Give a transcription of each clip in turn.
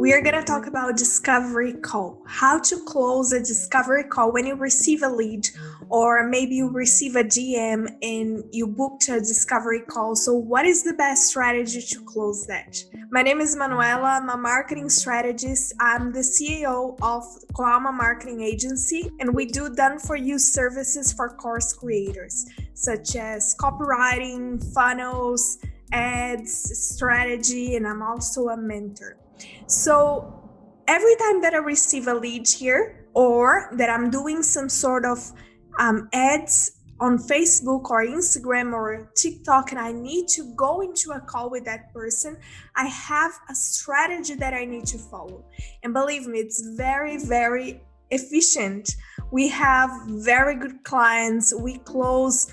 we are going to talk about discovery call, how to close a discovery call when you receive a lead, or maybe you receive a DM and you booked a discovery call. So what is the best strategy to close that? My name is Manuela. I'm a marketing strategist. I'm the CEO of Coalma Marketing Agency, and we do done-for-you services for course creators, such as copywriting, funnels, ads, strategy, and I'm also a mentor. So every time that I receive a lead here, or that I'm doing some sort of ads on Facebook or Instagram or TikTok, and I need to go into a call with that person, I have a strategy that I need to follow. And believe me, it's very, very efficient. We have very good clients. We close,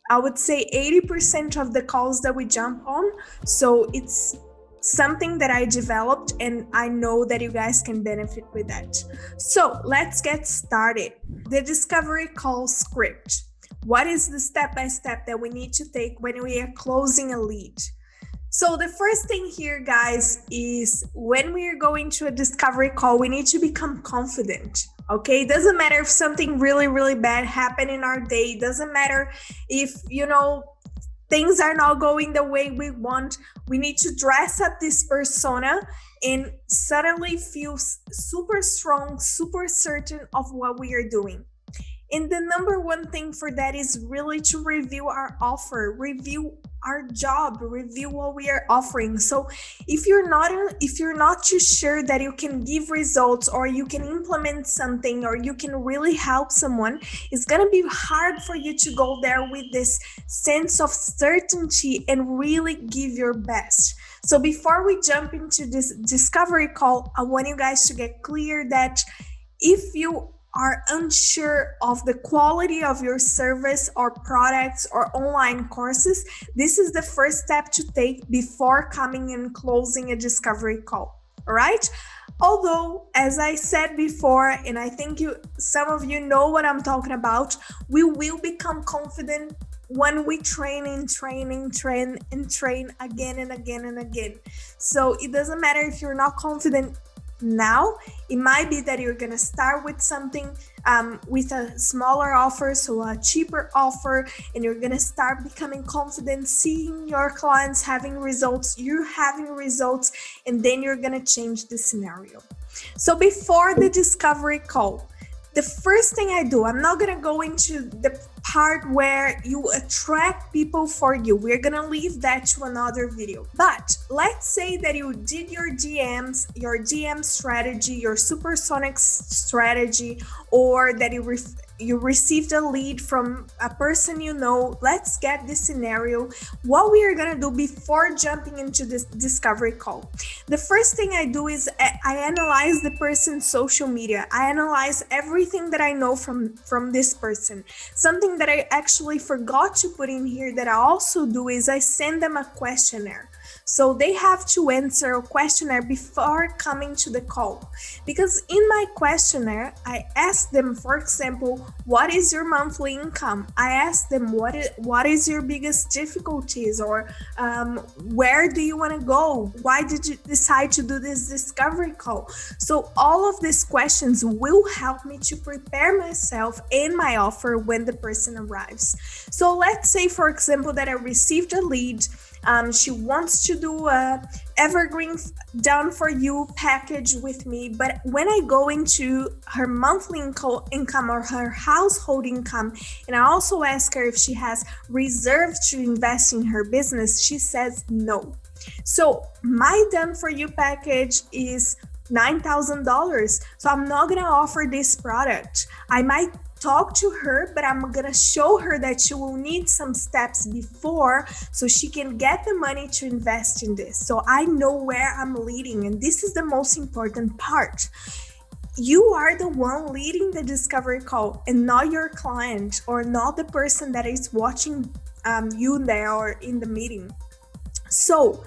I would say, 80% of the calls that we jump on. So it's something that I developed, and I know that you guys can benefit with that. So let's get started. The discovery call script. What is the step-by-step that we need to take when we are closing a lead? So the first thing here, guys, is when we are going to a discovery call, we need to become confident. Okay, it doesn't matter if something really, really bad happened in our day. It doesn't matter if, things are not going the way we want. We need to dress up this persona and suddenly feel super strong, super certain of what we are doing. And the number one thing for that is really to review our offer, review our job, review what we are offering. So if you're not too sure that you can give results, or you can implement something, or you can really help someone, it's going to be hard for you to go there with this sense of certainty and really give your best. So before we jump into this discovery call, I want you guys to get clear that if you are unsure of the quality of your service or products or online courses, this is the first step to take before coming and closing a discovery call. All right? Although, as I said before, and I think some of you know what I'm talking about, we will become confident when we train again and again and again. So it doesn't matter if you're not confident now. It might be that you're going to start with something with a smaller offer, so a cheaper offer, and you're going to start becoming confident, seeing your clients having results, you having results, and then you're going to change the scenario. So before the discovery call, the first thing I do, I'm not going to go into the part where you attract people for you. We're going to leave that to another video. But let's say that you did your DMs, your DM strategy, your supersonic strategy, or that you received a lead from a person you know. Let's get this scenario. What we are going to do before jumping into this discovery call. The first thing I do is I analyze the person's social media. I analyze everything that I know from this person. Something that I actually forgot to put in here that I also do is I send them a questionnaire. So they have to answer a questionnaire before coming to the call. Because in my questionnaire, I ask them, for example, what is your monthly income? I ask them, what is your biggest difficulties? Or where do you want to go? Why did you decide to do this discovery call? So all of these questions will help me to prepare myself and my offer when the person arrives. So let's say, for example, that I received a lead. She wants to do a evergreen done for you package with me, but when I go into her monthly income or her household income, and I also ask her if she has reserved to invest in her business, she says no. So my done for you package is $9,000. So I'm not gonna offer this product. I might talk to her, but I'm gonna show her that she will need some steps before so she can get the money to invest in this. So I know where I'm leading, and this is the most important part. You are the one leading the discovery call, and not your client or not the person that is watching you there or in the meeting. So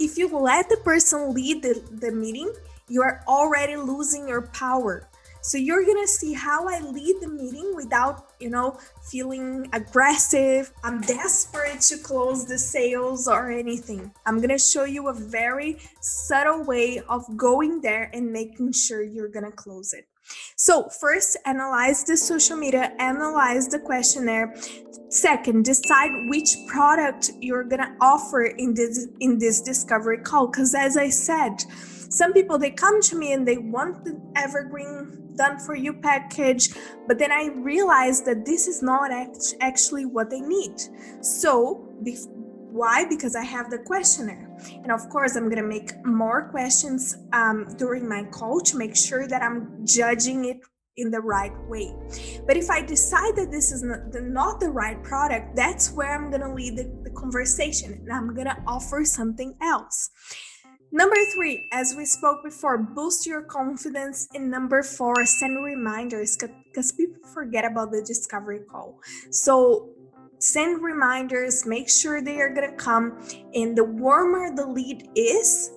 if you let the person lead the meeting, you are already losing your power. So you're gonna see how I lead the meeting without, feeling aggressive. I'm desperate to close the sales or anything. I'm gonna show you a very subtle way of going there and making sure you're gonna close it. So first, analyze the social media, analyze the questionnaire. Second, decide which product you're gonna offer in this discovery call. Because as I said, some people, they come to me and they want the evergreen done for you package, but then I realized that this is not actually what they need. So why? Because I have the questionnaire. And of course, I'm going to make more questions during my call to make sure that I'm judging it in the right way. But if I decide that this is not the right product, that's where I'm going to lead the conversation, and I'm going to offer something else. Number 3, as we spoke before, boost your confidence. And number 4, send reminders, because people forget about the discovery call. So send reminders, make sure they are going to come. And the warmer the lead is,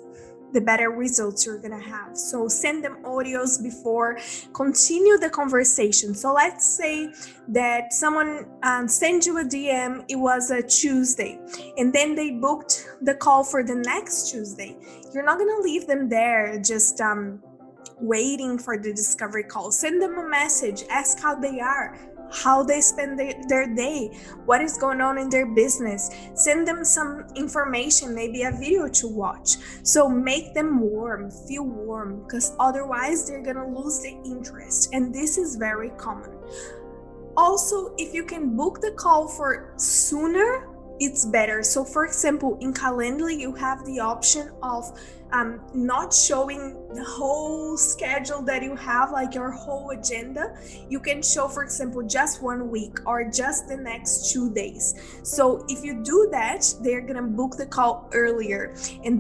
the better results you're going to have. So send them audios before, continue the conversation. So let's say that someone sent you a DM, it was a Tuesday, and then they booked the call for the next Tuesday. You're not going to leave them there just waiting for the discovery call. Send them a message, ask how they are, how they spend their day, what is going on in their business. Send them some information, maybe a video to watch. So make them warm, feel warm, because otherwise they're gonna lose the interest, and this is very common. Also, if you can book the call for sooner, it's better. So for example, in Calendly, you have the option of not showing the whole schedule that you have, like your whole agenda. You can show, for example, just 1 week or just the next 2 days. So if you do that, they're gonna book the call earlier, and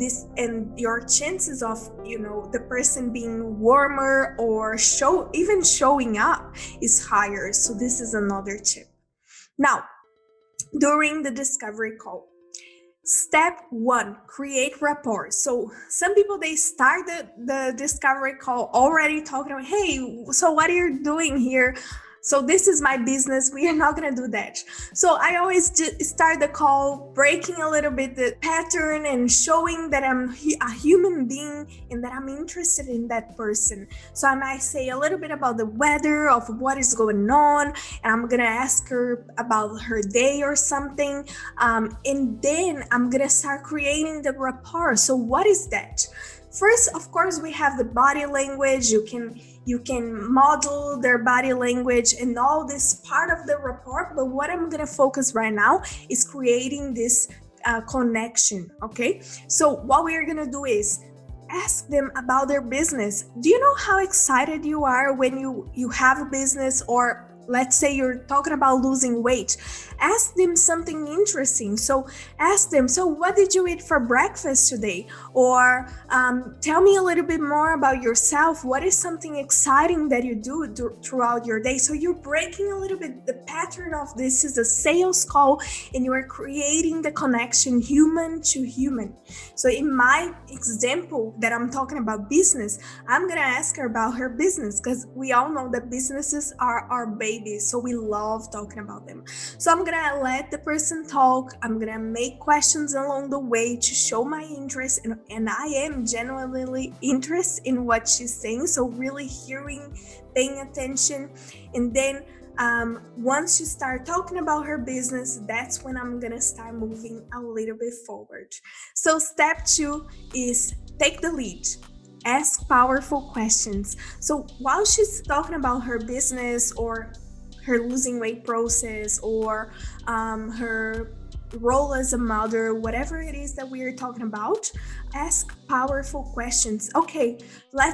your chances of the person being warmer or even showing up is higher. So this is another tip. Now, during the discovery call, step 1, create rapport. So some people, they start the discovery call already talking about, hey, so what are you doing here? So this is my business. We are not going to do that. So I always start the call breaking a little bit the pattern and showing that I'm a human being and that I'm interested in that person. So I might say a little bit about the weather, of what is going on, and I'm going to ask her about her day or something. And then I'm going to start creating the rapport. So what is that? First, of course, we have the body language. You can model their body language and all this part of the rapport. But what I'm going to focus right now is creating this connection, okay? So what we are going to do is ask them about their business. Do you know how excited you are when you have a business? Or let's say you're talking about losing weight. Ask them something interesting. So ask them, so what did you eat for breakfast today? Or tell me a little bit more about yourself. What is something exciting that you do throughout your day? So you're breaking a little bit the pattern of this is a sales call, and you are creating the connection human to human. So in my example that I'm talking about business, I'm going to ask her about her business, because we all know that businesses are our babies. So we love talking about them. So I'm going to let the person talk. I'm going to make questions along the way to show my interest. And I am genuinely interested in what she's saying. So really hearing, paying attention. And then once you start talking about her business, that's when I'm going to start moving a little bit forward. So step 2 is take the lead. Ask powerful questions. So while she's talking about her business or her losing weight process or her role as a mother, whatever it is that we are talking about, ask powerful questions. Okay,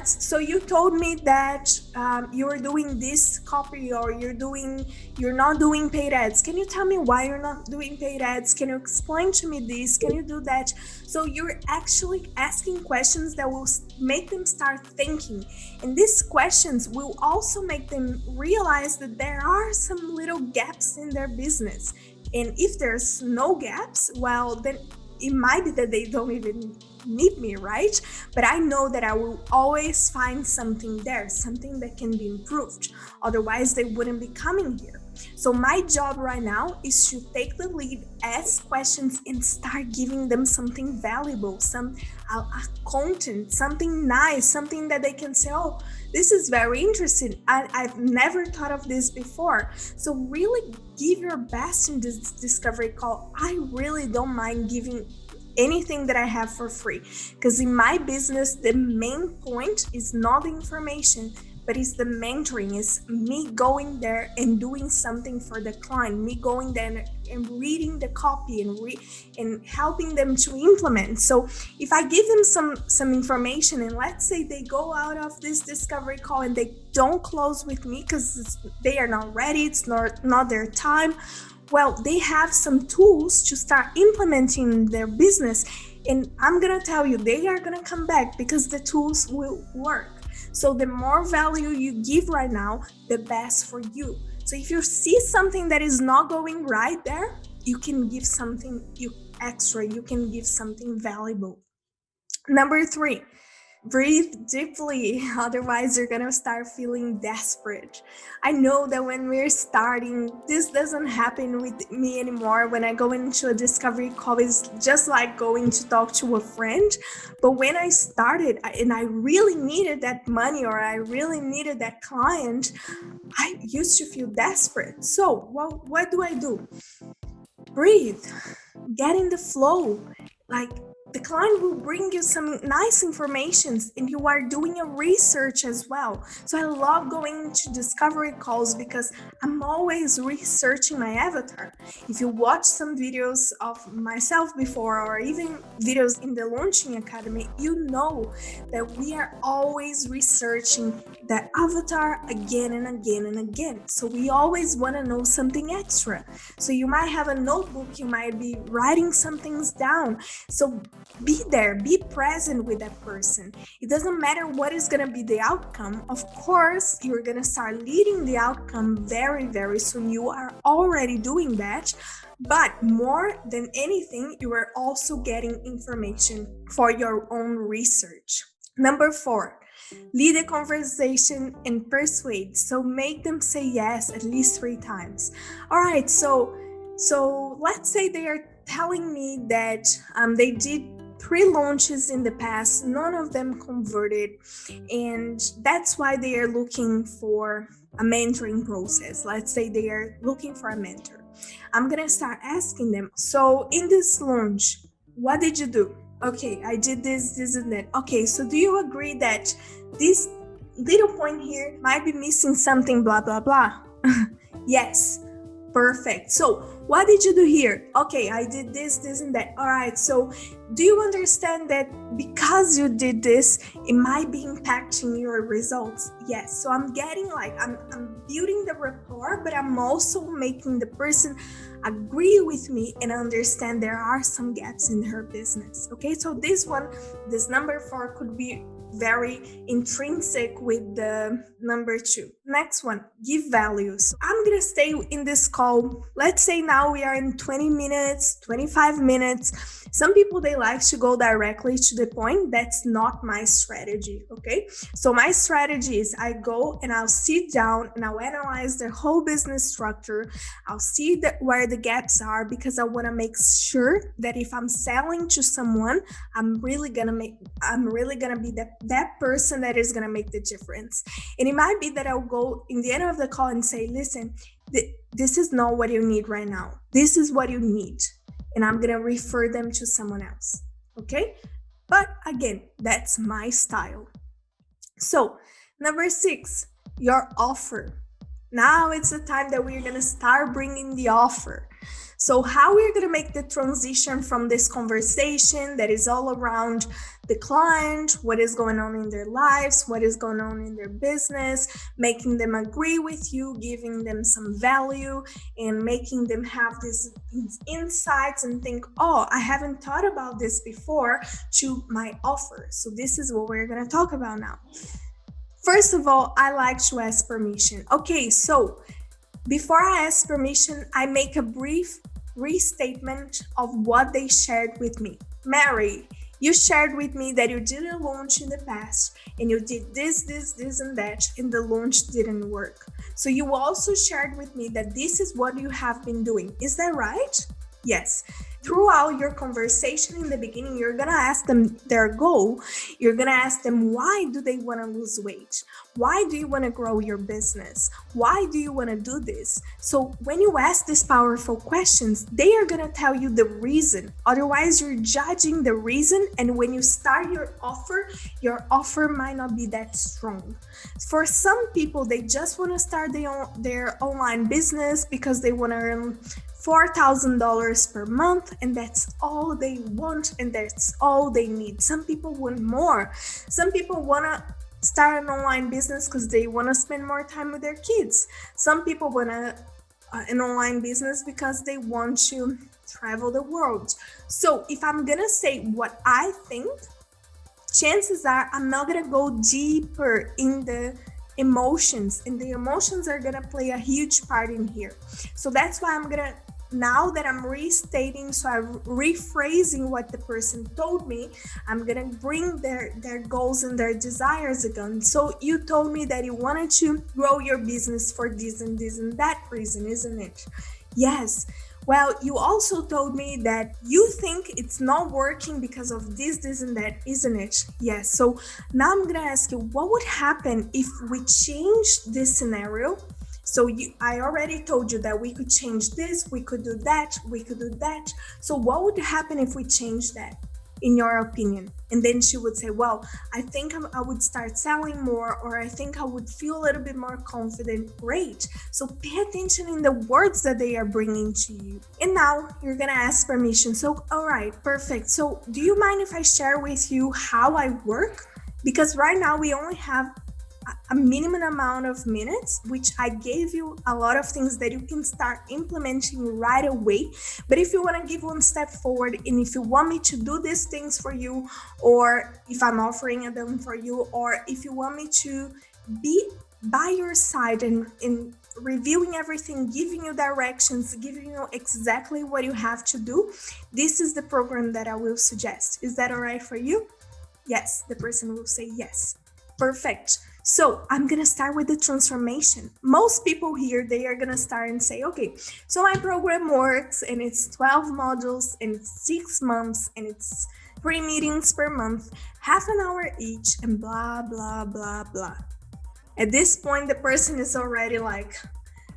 so you told me that you're doing this copy, or you're not doing paid ads. Can you tell me why you're not doing paid ads? Can you explain to me this? Can you do that? So you're actually asking questions that will make them start thinking. And these questions will also make them realize that there are some little gaps in their business. And if there's no gaps, well, then it might be that they don't even need me, right? But I know that I will always find something there, something that can be improved. Otherwise, they wouldn't be coming here. So my job right now is to take the lead, ask questions, and start giving them something valuable, some content, something nice, something that they can say, oh, this is very interesting. I've never thought of this before. So really give your best in this discovery call. I really don't mind giving anything that I have for free, because in my business the main point is not the information, but it's the mentoring. It's me going there and doing something for the client, me going there and reading the copy and helping them to implement. So if I give them some information, and let's say they go out of this discovery call and they don't close with me because they are not ready, it's not their time, well, they have some tools to start implementing in their business. And I'm gonna tell you, they are gonna come back because the tools will work. So the more value you give right now, the best for you. So if you see something that is not going right there, you can give something extra, you can give something valuable. Number 3, breathe deeply, otherwise you're gonna start feeling desperate. I know that when we're starting, this doesn't happen with me anymore. When I go into a discovery call, it's just like going to talk to a friend. But when I started and I really needed that money, or I really needed that client, I used to feel desperate. So what do? Breathe, get in the flow. Like, the client will bring you some nice informations, and you are doing a research as well. So I love going to discovery calls because I'm always researching my avatar. If you watch some videos of myself before, or even videos in the Launching Academy, you know that we are always researching the avatar again and again and again. So we always want to know something extra. So you might have a notebook, you might be writing some things down. So be there, be present with that person. It doesn't matter what is going to be the outcome. Of course, you're going to start leading the outcome very, very soon. You are already doing that. But more than anything, you are also getting information for your own research. Number 4, lead a conversation and persuade. So make them say yes at least 3 times. All right, so let's say they are telling me that they did 3 launches in the past, none of them converted, and that's why they are looking for a mentoring process. Let's say they are looking for a mentor. I'm gonna start asking them, so in this launch, what did you do? Okay, I did this and that. Okay, so do you agree that this little point here might be missing something, blah, blah, blah? Yes. Perfect. So what did you do here? Okay, I did this and that. All right, so do you understand that because you did this, it might be impacting your results? Yes. So I'm getting I'm building the rapport, but I'm also making the person agree with me and understand there are some gaps in her business. Okay, so this number 4 could be very intrinsic with the number 2. Next one, give values. I'm gonna stay in this call. Let's say now we are in 20 minutes, 25 minutes. Some people, they like to go directly to the point. That's not my strategy, okay? So my strategy is I go and I'll sit down and I'll analyze the whole business structure. I'll see where the gaps are, because I want to make sure that if I'm selling to someone, I'm really gonna be that person that is gonna make the difference. And it might be that I'll go in the end of the call and say, listen, this is not what you need right now. This is what you need. And I'm gonna refer them to someone else. Okay? But again, that's my style. So, number 6, your offer. Now it's the time that we're gonna start bringing the offer. So how we're gonna make the transition from this conversation that is all around the client, what is going on in their lives, what is going on in their business, making them agree with you, giving them some value, and making them have these insights and think, oh, I haven't thought about this before, to my offer. So this is what we're gonna talk about now. First of all, I like to ask permission. Okay, so before I ask permission, I make a brief restatement of what they shared with me. Mary, you shared with me that you did a launch in the past and you did this, and that, and the launch didn't work. So you also shared with me that this is what you have been doing. Is that right? Yes. Throughout your conversation in the beginning, you're going to ask them their goal. You're going to ask them, why do they want to lose weight? Why do you want to grow your business? Why do you want to do this? So when you ask these powerful questions, they are going to tell you the reason. Otherwise, you're judging the reason. And when you start your offer might not be that strong. For some people, they just want to start their online business because they want to earn $4,000 per month, and that's all they want, and that's all they need. Some people want more. Some people want to start an online business because they want to spend more time with their kids. Some people want an online business because they want to travel the world. So if I'm going to say what I think, chances are I'm not going to go deeper in the emotions, and the emotions are going to play a huge part in here. So that's why I'm going to, now that I'm restating, so I'm rephrasing what the person told me, I'm going to bring their goals and their desires again. So you told me that you wanted to grow your business for this and that reason, isn't it? Yes. Well, you also told me that you think it's not working because of this and that, isn't it? Yes. So now I'm going to ask you, what would happen if we change this scenario? So I already told you that we could change this, we could do that, we could do that. So what would happen if we change that, in your opinion? And then she would say, well, I think I would start selling more, or I think I would feel a little bit more confident. Great. So pay attention in the words that they are bringing to you. And now you're going to ask permission. So, all right, perfect. So do you mind if I share with you how I work? Because right now we only have a minimum amount of minutes, which I gave you a lot of things that you can start implementing right away. But if you want to give one step forward, and if you want me to do these things for you, or if I'm offering them for you, or if you want me to be by your side and reviewing everything, giving you directions, giving you exactly what you have to do, this is the program that I will suggest. Is that all right for you? Yes, the person will say yes. Perfect. So I'm going to start with the transformation. Most people here, they are going to start and say, okay, so my program works and it's 12 modules and it's 6 months and it's 3 meetings per month, half an hour each, and blah, blah, blah, blah. At this point, the person is already like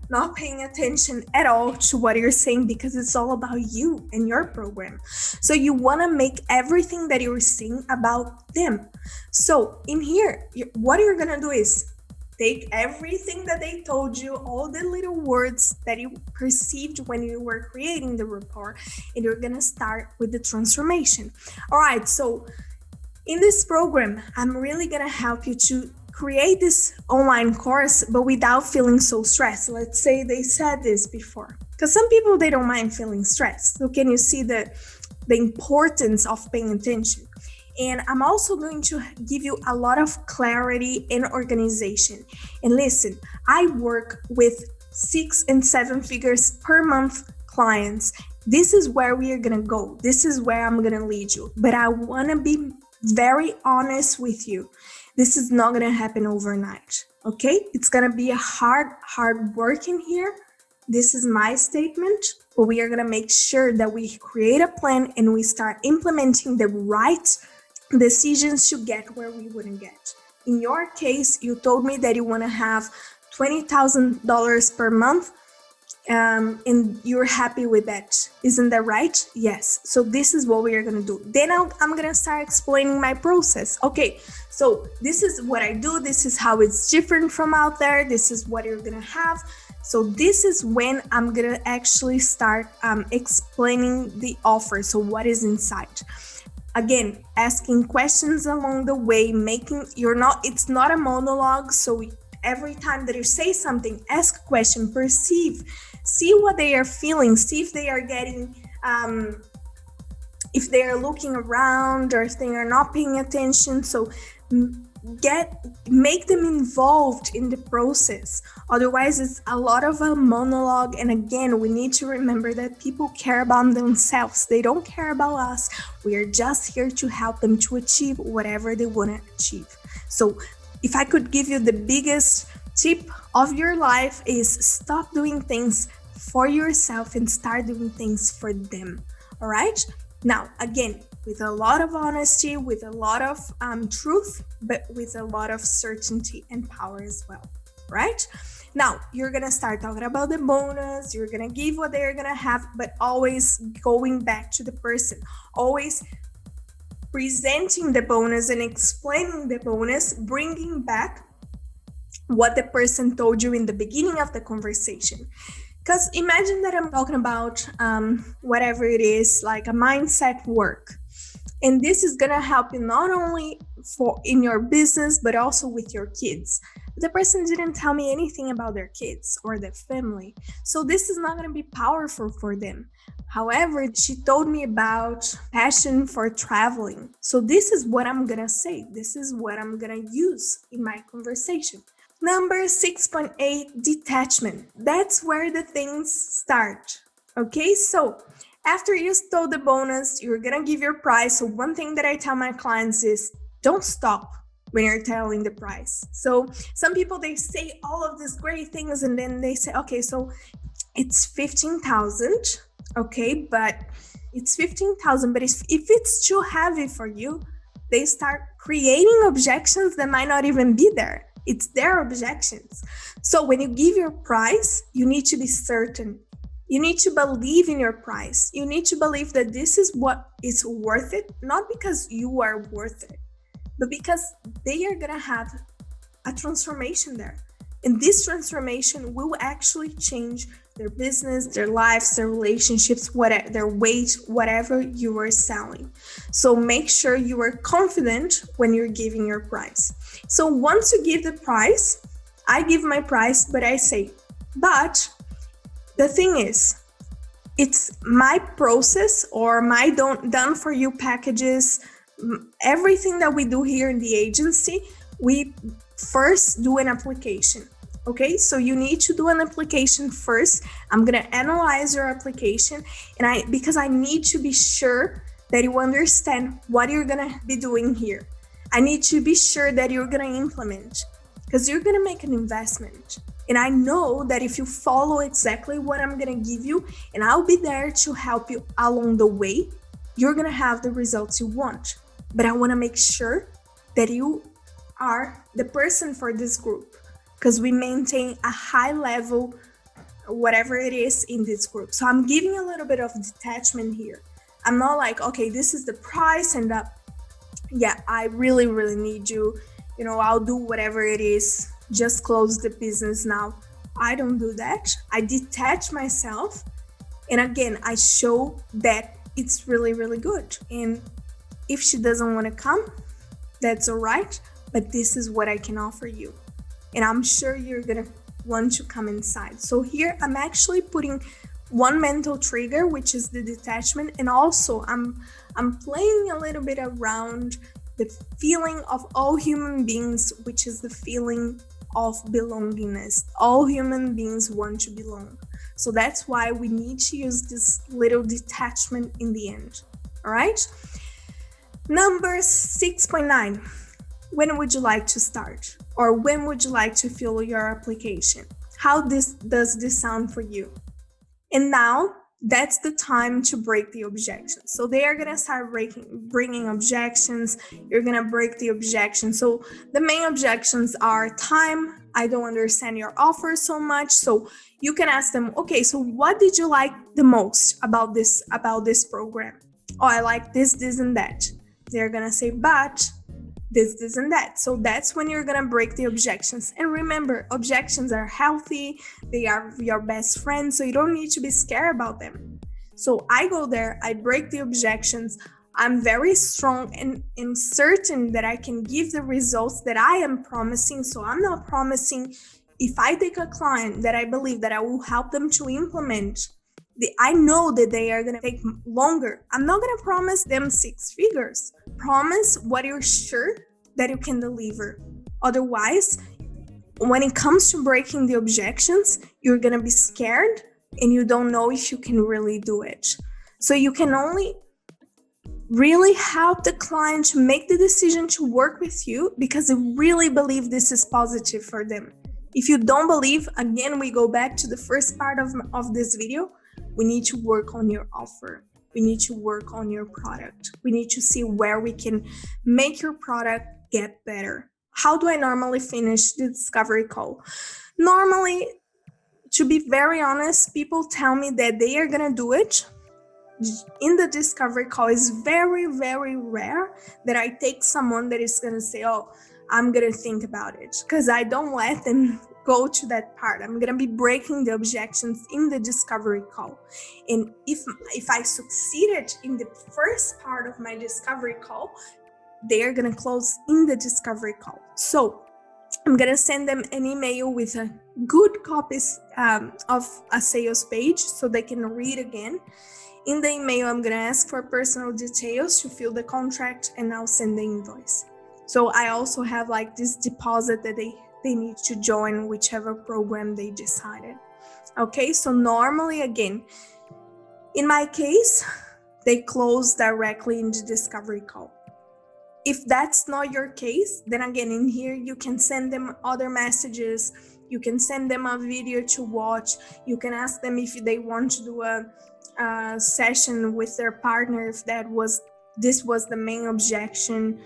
not paying attention at all to what you're saying, because it's all about you and your program. So you want to make everything that you're saying about them. So in here, what you're going to do is take everything that they told you, all the little words that you perceived when you were creating the rapport, and you're going to start with the transformation. All right, so in this program, I'm really going to help you to create this online course, but without feeling so stressed. Let's say they said this before, because some people, they don't mind feeling stressed. So can you see the importance of paying attention? And I'm also going to give you a lot of clarity and organization. And listen, I work with 6 and 7 figures per month clients. This is where we are going to go. This is where I'm going to lead you. But I want to be very honest with you. This is not going to happen overnight, okay? It's going to be a hard work in here. This is my statement, but we are going to make sure that we create a plan and we start implementing the right decisions to get where we wouldn't get. In your case, you told me that you want to have $20,000 per month, and you're happy with that. Isn't that right? Yes. So this is what we are going to do. Then I'm going to start explaining my process. Okay, so this is what I do. This is how it's different from out there. This is what you're going to have. So this is when I'm going to actually start explaining the offer. So what is inside? Again, asking questions along the way, it's not a monologue. So every time that you say something, ask a question, perceive, see what they are feeling, see if they are getting, if they are looking around or if they are not paying attention. So make them involved in the process. Otherwise, it's a lot of a monologue. And again, we need to remember that people care about themselves. They don't care about us. We are just here to help them to achieve whatever they want to achieve. So if I could give you the biggest tip of your life, is stop doing things for yourself and start doing things for them. All right? Now, again, with a lot of honesty, with a lot of truth, but with a lot of certainty and power as well, right? Now, you're going to start talking about the bonus, you're going to give what they're going to have, but always going back to the person, always presenting the bonus and explaining the bonus, bringing back what the person told you in the beginning of the conversation. Because imagine that I'm talking about whatever it is, like a mindset work. And this is going to help you not only in your business, but also with your kids. The person didn't tell me anything about their kids or their family. So this is not going to be powerful for them. However, she told me about passion for traveling. So this is what I'm going to say. This is what I'm going to use in my conversation. Number 6.8, detachment. That's where the things start. Okay, so after you stole the bonus, you're going to give your price. So one thing that I tell my clients is don't stop when you're telling the price. So some people, they say all of these great things and then they say, okay, so it's 15,000. Okay, but it's 15,000. But if it's too heavy for you, they start creating objections that might not even be there. It's their objections. So when you give your price, you need to be certain. You need to believe in your price. You need to believe that this is what is worth it, not because you are worth it, but because they are going to have a transformation there. And this transformation will actually change their business, their lives, their relationships, whatever, their weight, whatever you are selling. So make sure you are confident when you're giving your price. So once you give the price, I give my price, but I say, but the thing is, it's my process or my done for you packages. Everything that we do here in the agency, we first do an application. Okay, so you need to do an application first. I'm gonna analyze your application, and because I need to be sure that you understand what you're gonna be doing here. I need to be sure that you're gonna implement, because you're gonna make an investment. And I know that if you follow exactly what I'm gonna give you, and I'll be there to help you along the way, you're gonna have the results you want. But I wanna make sure that you are the person for this group, because we maintain a high level, whatever it is in this group. So I'm giving a little bit of detachment here. I'm not like, okay, this is the price and that, yeah, I really, really need you. You know, I'll do whatever it is. Just close the business now. I don't do that. I detach myself. And again, I show that it's really, really good. And if she doesn't want to come, that's all right. But this is what I can offer you. And I'm sure you're going to want to come inside. So here I'm actually putting one mental trigger, which is the detachment. And also I'm playing a little bit around the feeling of all human beings, which is the feeling of belongingness. All human beings want to belong. So that's why we need to use this little detachment in the end. All right. Number 6.9. When would you like to start? Or when would you like to fill your application? How does this sound for you? And now that's the time to break the objections. So they are going to start bringing objections. You're going to break the objections. So the main objections are time. I don't understand your offer so much. So you can ask them, okay, so what did you like the most about this program? Oh, I like this, and that. They're going to say, but this, and that. So that's when you're going to break the objections. And remember, objections are healthy. They are your best friends. So you don't need to be scared about them. So I go there, I break the objections. I'm very strong and certain that I can give the results that I am promising. So I'm not promising, if I take a client that I believe that I will help them to implement, I know that they are going to take longer. I'm not going to promise them 6 figures. Promise what you're sure that you can deliver. Otherwise, when it comes to breaking the objections, you're going to be scared and you don't know if you can really do it. So you can only really help the client to make the decision to work with you because you really believe this is positive for them. If you don't believe, again, we go back to the first part of this video. We need to work on your offer. We need to work on your product. We need to see where we can make your product get better. How do I normally finish the discovery call? Normally, to be very honest, people tell me that they are going to do it in the discovery call. Is very, very rare that I take someone that is going to say, oh, I'm going to think about it, because I don't let them go to that part. I'm going to be breaking the objections in the discovery call. And if I succeeded in the first part of my discovery call, they are going to close in the discovery call. So I'm going to send them an email with a good copies of a sales page so they can read again. In the email, I'm going to ask for personal details to fill the contract, and I'll send the invoice. So I also have like this deposit that they need to join whichever program they decided. Okay, so normally, again, in my case, they close directly in the discovery call. If that's not your case, then again, in here, you can send them other messages. You can send them a video to watch. You can ask them if they want to do a session with their partner, if this was the main objection.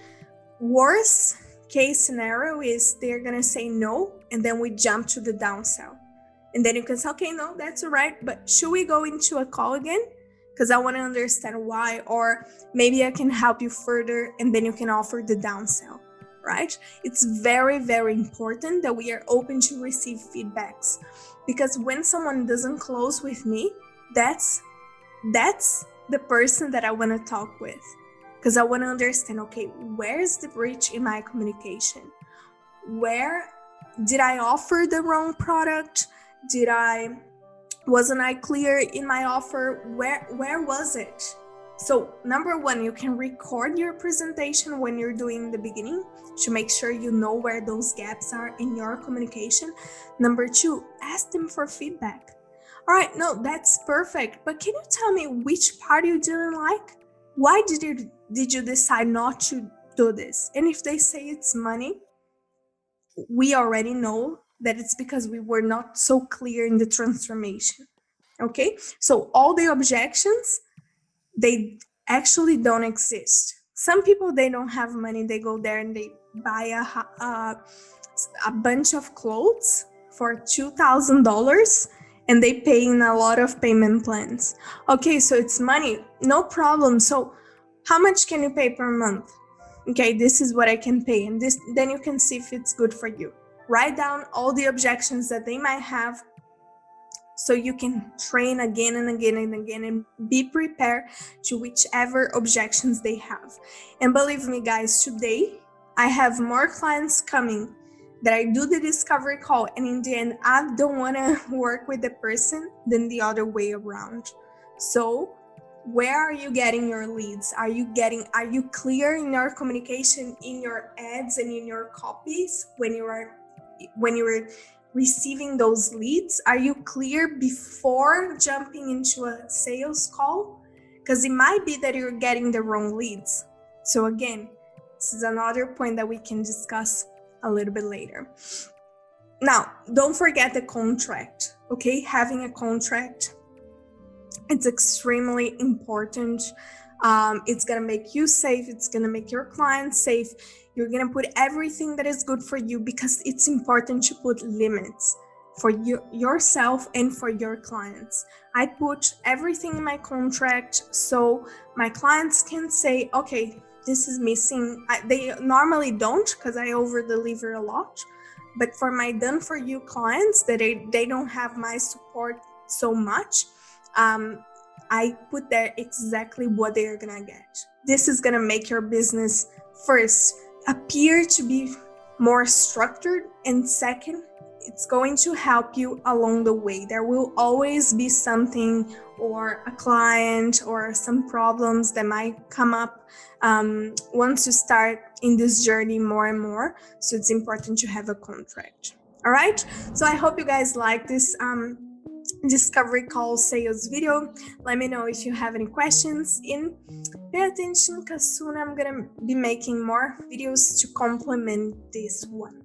Worst case scenario is they're going to say no, and then we jump to the downsell. And then you can say, okay, no, that's all right, but should we go into a call again? Because I want to understand why, or maybe I can help you further, and then you can offer the downsell, right? It's very, very important that we are open to receive feedbacks, because when someone doesn't close with me, that's the person that I want to talk with, because I want to understand, okay, where's the breach in my communication? Where did I offer the wrong product? Wasn't I clear in my offer? Where was it? So number one, you can record your presentation when you're doing the beginning to make sure you know where those gaps are in your communication. Number two, ask them for feedback. All right, no, that's perfect, but can you tell me which part you didn't like? Why did you decide not to do this? And if they say it's money, we already know that it's because we were not so clear in the transformation. Okay, so all the objections, they actually don't exist. Some people, they don't have money, they go there and they buy a bunch of clothes for $2,000 and they pay in a lot of payment plans. Okay, so it's money, no problem. So how much can you pay per month? Okay, this is what I can pay, and then you can see if it's good for you. Write down all the objections that they might have, so you can train again and again and again and be prepared to whichever objections they have. And believe me, guys, today I have more clients coming that I do the discovery call, and in the end, I don't want to work with the person than the other way around. So where are you getting your leads? Are you clear in your communication, in your ads and in your copies when you are receiving those leads? Are you clear before jumping into a sales call? Because it might be that you're getting the wrong leads. So again, this is another point that we can discuss a little bit later. Now, don't forget the contract, okay? Having a contract, it's extremely important. It's going to make you safe. It's going to make your clients safe. You're going to put everything that is good for you, because it's important to put limits for yourself and for your clients. I put everything in my contract so my clients can say, okay, this is missing. They normally don't, because I over deliver a lot. But for my done for you clients that they don't have my support so much, I put there exactly what they're gonna get. This is gonna make your business, first, appear to be more structured, and second, it's going to help you along the way. There will always be something or a client or some problems that might come up once you start in this journey more and more. So it's important to have a contract. All right. So I hope you guys like this discovery call sales video. Let me know if you have any questions, and pay attention because soon I'm gonna be making more videos to complement this one.